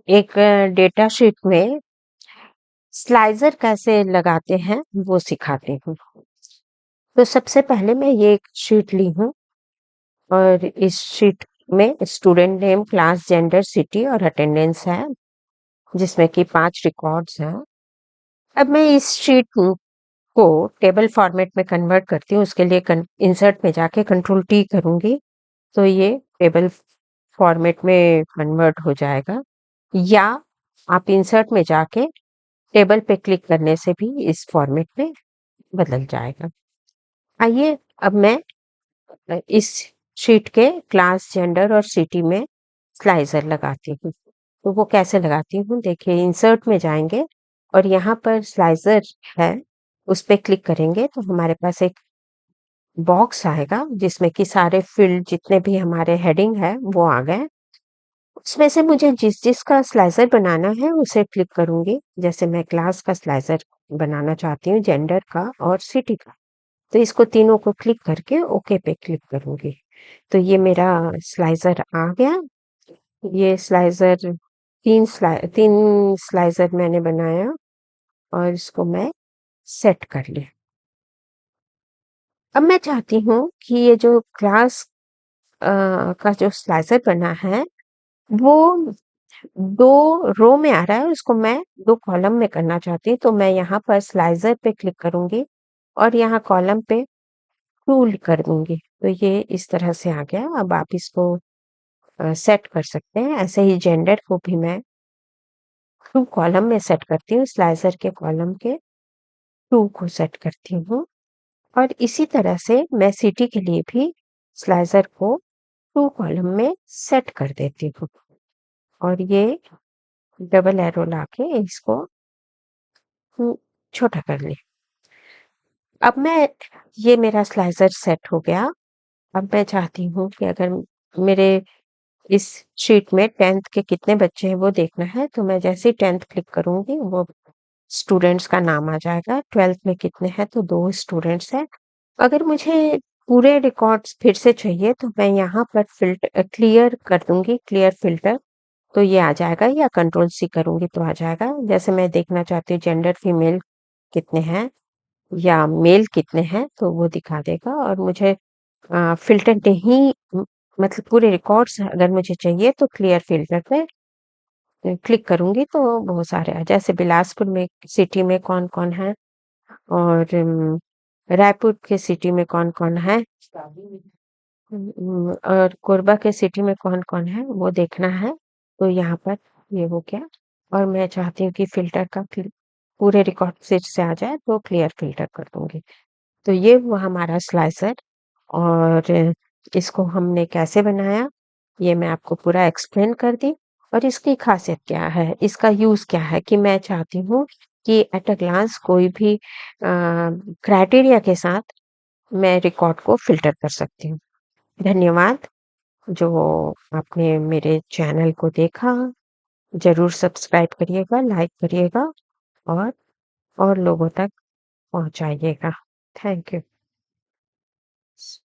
एक data sheet में slicer कैसे लगाते हैं वो सिखाती हूँ। तो सबसे पहले मैं ये एक शीट ली हूँ और इस शीट में student name, class, gender, city और अटेंडेंस है, जिसमें कि 5 रिकॉर्ड्स हैं। अब मैं इस शीट को टेबल फॉर्मेट में कन्वर्ट करती हूँ। उसके लिए इंसर्ट में जाके कंट्रोल टी करूँगी तो ये टेबल फॉर्मेट में कन्वर्ट हो जाएगा, या आप इंसर्ट में जाके टेबल पे क्लिक करने से भी इस फॉर्मेट में बदल जाएगा। आइए अब मैं इस शीट के क्लास, जेंडर और सिटी में स्लाइजर लगाती हूँ। तो वो कैसे लगाती हूँ देखिए, इंसर्ट में जाएँगे और यहाँ पर स्लाइजर है, उस पे क्लिक करेंगे तो हमारे पास एक बॉक्स आएगा जिसमें कि सारे फील्ड जितने भी हमारे हेडिंग है वो आ गए। उसमें से मुझे जिस-जिस का स्लाइसर बनाना है उसे क्लिक करूँगी। जैसे मैं क्लास का स्लाइसर बनाना चाहती हूँ, जेंडर का और सिटी का। तो इसको तीनों को क्लिक करके ओके पे क्लिक करूँगी। तो ये मेरा स्लाइसर आ गया। ये स्लाइसर 3 स्लाइसर मैंने बनाया और इसको मैं सेट कर लिया। अब मैं चाहती हूँ कि ये जो क्लास का जो स्लाइसर बना है वो 2 रो में आ रहा है, उसको मैं 2 कॉलम में करना चाहती हूँ, तो मैं यहाँ पर स्लाइसर पे क्लिक करूँगी और यहाँ कॉलम पे टूल कर दूँगी। तो ये इस तरह से आ गया। अब आप इसको सेट कर सकते हैं। ऐसे ही जेंडर को भी मैं 2 कॉलम में सेट करती हूँ, स्लाइसर के कॉलम के 2 को सेट करती हूँ और इसी तरह से मैं सिटी के लिए भी स्लाइसर को 2 कॉलम में सेट कर देती हूँ और ये डबल एरो लाके इसको हुँ, छोटा कर लिया। अब मैं ये मेरा स्लाइसर सेट हो गया। अब मैं चाहती हूँ कि अगर मेरे इस शीट में 10th के कितने बच्चे हैं वो देखना है, तो मैं जैसे ही 10th क्लिक करूँगी वो स्टूडेंट्स का नाम आ जाएगा। 12th में कितने हैं तो 2 स्टूडेंट्स हैं। अगर मुझे पूरे रिकॉर्ड्स फिर से चाहिए तो मैं यहाँ पर क्लियर कर दूँगी, क्लियर फ़िल्टर, तो ये आ जाएगा, या कंट्रोल सी करूँगी तो आ जाएगा। जैसे मैं देखना चाहती हूँ जेंडर फीमेल कितने हैं या मेल कितने हैं तो वो दिखा देगा और मुझे फ़िल्टर नहीं मतलब पूरे रिकॉर्ड्स अगर मुझे चाहिए तो क्लियर फ़िल्टर पे क्लिक करूँगी तो बहुत सारे जैसे बिलासपुर में सिटी में कौन-कौन है और रायपुर के सिटी में कौन-कौन है और कोरबा के सिटी में कौन-कौन है वो देखना है। तो यहाँ पर ये हो गया और मैं चाहती हूँ कि फ़िल्टर का पूरे रिकॉर्ड फिर से आ जाए तो क्लियर फ़िल्टर कर दूँगी। तो ये हुआ हमारा स्लाइसर और इसको हमने कैसे बनाया, ये मैं आपको पूरा एक्सप्लेन कर दी और इसकी ख़ासियत क्या है, इसका यूज़ क्या है कि मैं चाहती हूँ कि एट अ ग्लांस कोई भी क्राइटेरिया के साथ मैं रिकॉर्ड को फ़िल्टर कर सकती हूँ। धन्यवाद, जो आपने मेरे चैनल को देखा। ज़रूर सब्सक्राइब करिएगा, लाइक करिएगा और लोगों तक पहुँचाइएगा। Thank you.